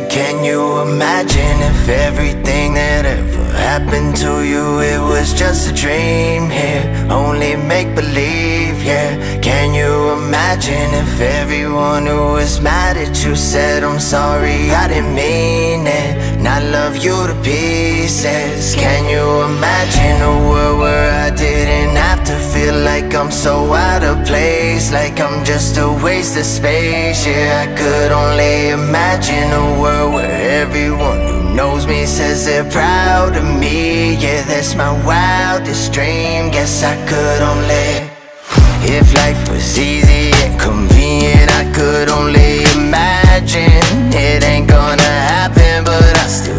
Can you imagine if everything that ever happened to you, it was just a dream here, only make-believe, yeah. Can you imagine if everyone who was mad at you said, I'm sorry, I didn't mean it, and I love you to pieces. Can you imagine a world where I didn't have to feel like I'm so out of place, like I'm just a waste of space, yeah. I could only imagine a world where everyone who knows me says they're proud of me, yeah. That's my wildest dream. Guess I could only, if life was easy and convenient, I could only imagine. It ain't gonna happen, but I still